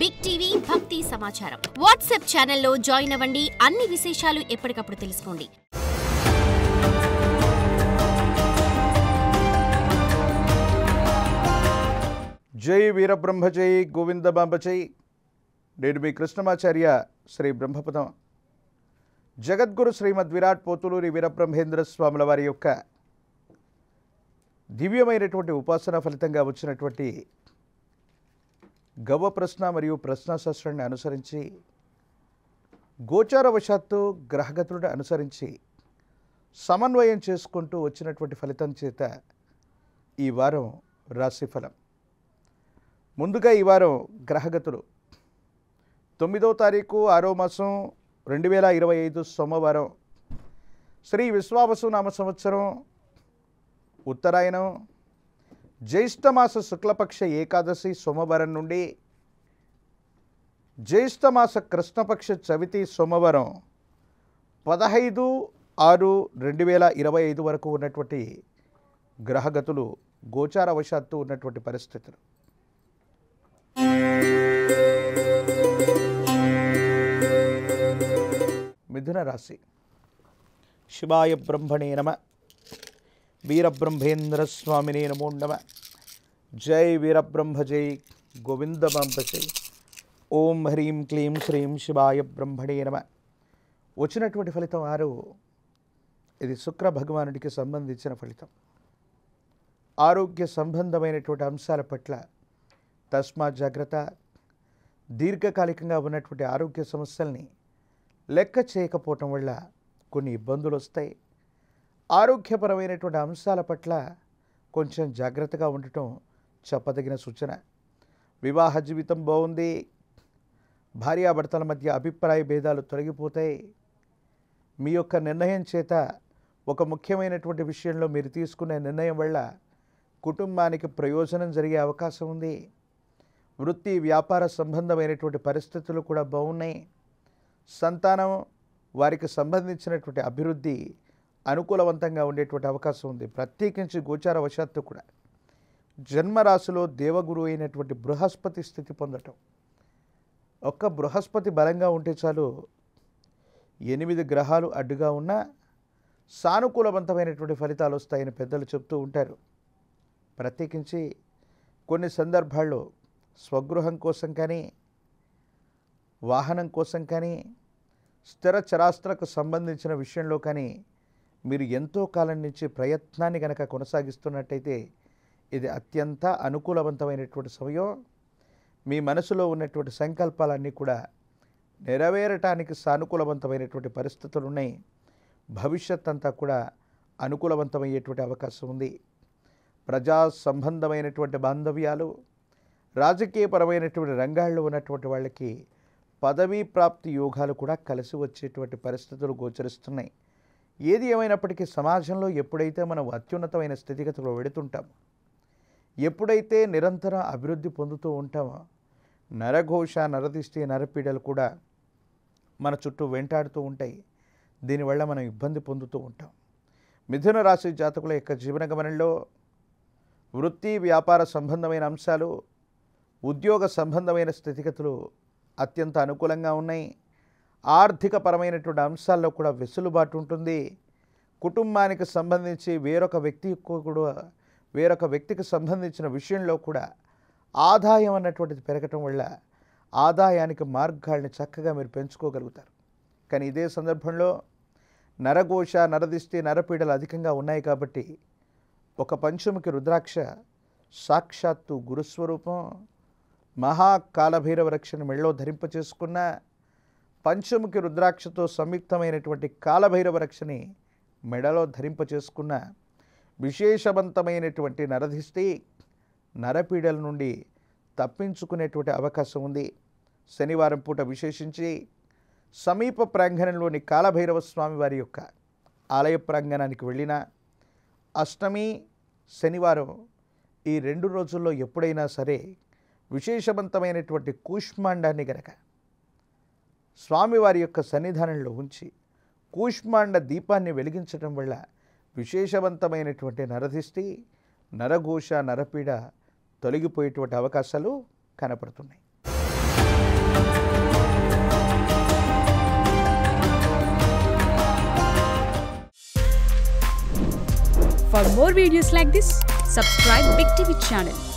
Big TV భక్తి సమాచారం WhatsApp ఛానల్లో జాయిన్ అవ్వండి. అన్ని విశేషాలు ఎప్పటికప్పుడు తెలుసుకోండి. జై వీరబ్రహ్మ జై గోవిందబాంబ జై. నేను మీ కృష్ణమాచార్య శ్రీ బ్రహ్మపదం జగద్గురు శ్రీమద్ విరాట్ పోతులూరి వీరబ్రహ్మేంద్ర స్వాముల వారి యొక్క దివ్యమైనటువంటి ఉపాసన ఫలితంగా వచ్చినటువంటి గవ ప్రశ్న మరియు ప్రశ్నాశాస్త్రాన్ని అనుసరించి గోచారవశాత్తు గ్రహగతులను అనుసరించి సమన్వయం చేసుకుంటూ వచ్చినటువంటి ఫలితం చేత ఈ వారం రాశిఫలం. ముందుగా ఈ వారం గ్రహగతులు 9వ తారీఖు 6వ మాసం 2025 సోమవారం శ్రీ విశ్వావసు నామ సంవత్సరం ఉత్తరాయణం జ్యేష్ఠమాస శుక్లపక్ష ఏకాదశి సోమవారం నుండి జ్యేష్ఠమాస కృష్ణపక్ష చవితి సోమవారం 15/6/2025 వరకు ఉన్నటువంటి గ్రహగతులు గోచారవశాత్తు ఉన్నటువంటి పరిస్థితులు. మిథున రాశి. శివాయ బ్రహ్మణే నమ. వీరబ్రహ్మేంద్ర స్వామినే నమో నమ. జై వీరబ్రహ్మ జై గోవిందబాంబ జై. ఓం హ్రీం క్లీం శ్రీం శివాయ బ్రహ్మణే నమ. వచ్చినటువంటి ఫలితం 6. ఇది శుక్ర భగవానుడికి సంబంధించిన ఫలితం. ఆరోగ్య సంబంధమైనటువంటి అంశాల పట్ల తస్మాత్ జాగ్రత్త. దీర్ఘకాలికంగా ఉన్నటువంటి ఆరోగ్య సమస్యల్ని లెక్క చేయకపోవటం వల్ల కొన్ని ఇబ్బందులు వస్తాయి. ఆరోగ్యపరమైనటువంటి అంశాల పట్ల కొంచెం జాగ్రత్తగా ఉండటం చెప్పదగిన సూచన. వివాహ జీవితం బాగుంది. భార్యాభర్తల మధ్య అభిప్రాయ భేదాలు తొలగిపోతాయి. మీ యొక్క నిర్ణయం చేత ఒక ముఖ్యమైనటువంటి విషయంలో మీరు తీసుకునే నిర్ణయం వల్ల కుటుంబానికి ప్రయోజనం జరిగే అవకాశం ఉంది. వృత్తి వ్యాపార సంబంధమైనటువంటి పరిస్థితులు కూడా బాగున్నాయి. సంతానం వారికి సంబంధించినటువంటి అభివృద్ధి అనుకూలవంతంగా ఉండేటువంటి అవకాశం ఉంది. ప్రత్యేకించి గోచారవశాత్తు కూడా జన్మరాశిలో దేవగురు అయినటువంటి బృహస్పతి స్థితి పొందటం. ఒక్క బృహస్పతి బలంగా ఉంటే చాలు 8 గ్రహాలు అడ్డుగా ఉన్నా సానుకూలవంతమైనటువంటి ఫలితాలు వస్తాయని పెద్దలు చెప్తూ ఉంటారు. ప్రత్యేకించి కొన్ని సందర్భాల్లో స్వగృహం కోసం కానీ వాహనం కోసం కానీ స్థిర చరాస్త్రకు సంబంధించిన విషయంలో కానీ మీరు ఎంతో కాలం నుంచి ప్రయత్నాన్ని కనుక కొనసాగిస్తున్నట్టయితే ఇది అత్యంత అనుకూలవంతమైనటువంటి సమయం. మీ మనసులో ఉన్నటువంటి సంకల్పాలన్నీ కూడా నెరవేరటానికి సానుకూలవంతమైనటువంటి పరిస్థితులు ఉన్నాయి. భవిష్యత్ అంతా కూడా అనుకూలవంతమయ్యేటువంటి అవకాశం ఉంది. ప్రజా సంబంధమైనటువంటి బాంధవ్యాలు, రాజకీయపరమైనటువంటి రంగాల్లో ఉన్నటువంటి వాళ్ళకి పదవీ ప్రాప్తి యోగాలు కూడా కలిసి వచ్చేటువంటి పరిస్థితులు గోచరిస్తున్నాయి. ఏది ఏమైనప్పటికీ సమాజంలో ఎప్పుడైతే మనం అత్యున్నతమైన స్థితిగతులు వెడుతుంటామో, ఎప్పుడైతే నిరంతరం అభివృద్ధి పొందుతూ ఉంటామో, నరఘోష నరదిష్టి నరపీడలు కూడా మన చుట్టూ వెంటాడుతూ ఉంటాయి. దీనివల్ల మనం ఇబ్బంది పొందుతూ ఉంటాం. మిథున రాశి జాతకుల యొక్క జీవన గమనంలో వృత్తి వ్యాపార సంబంధమైన అంశాలు, ఉద్యోగ సంబంధమైన స్థితిగతులు అత్యంత అనుకూలంగా ఉన్నాయి. ఆర్థిక పరమైనటువంటి అంశాల్లో కూడా వెసులుబాటు ఉంటుంది. కుటుంబానికి సంబంధించి వేరొక వ్యక్తికి సంబంధించిన విషయంలో కూడా ఆదాయం అన్నటువంటిది పెరగటం వల్ల ఆదాయానికి మార్గాల్ని చక్కగా మీరు పెంచుకోగలుగుతారు. కానీ ఇదే సందర్భంలో నరఘోష నరదిష్టి నరపీడలు అధికంగా ఉన్నాయి కాబట్టి ఒక పంచముఖి రుద్రాక్ష సాక్షాత్తు గురుస్వరూపం మహాకాలభైరవ రక్షను మెళ్ళో ధరింపచేసుకున్న పంచముఖి రుద్రాక్షతో సంయుక్తమైనటువంటి కాలభైరవ రక్షని మెడలో ధరింపచేసుకున్న విశేషవంతమైనటువంటి నరదిష్టి నరపీడల నుండి తప్పించుకునేటువంటి అవకాశం ఉంది. శనివారం పూట విశేషించి సమీప ప్రాంగణంలోని కాలభైరవ స్వామి వారి యొక్క ఆలయ ప్రాంగణానికి వెళ్ళిన అష్టమి శనివారం ఈ 2 రోజుల్లో ఎప్పుడైనా సరే విశేషవంతమైనటువంటి కూష్మాండాన్ని గనక స్వామివారి యొక్క సన్నిధానంలో ఉంచి కూష్మాండ దీపాన్ని వెలిగించడం వల్ల విశేషవంతమైనటువంటి నరదిష్టి నరఘోష నరపీడ తొలగిపోయేటువంటి అవకాశాలు కనపడుతున్నాయి. For more videos like this, subscribe Big TV channel.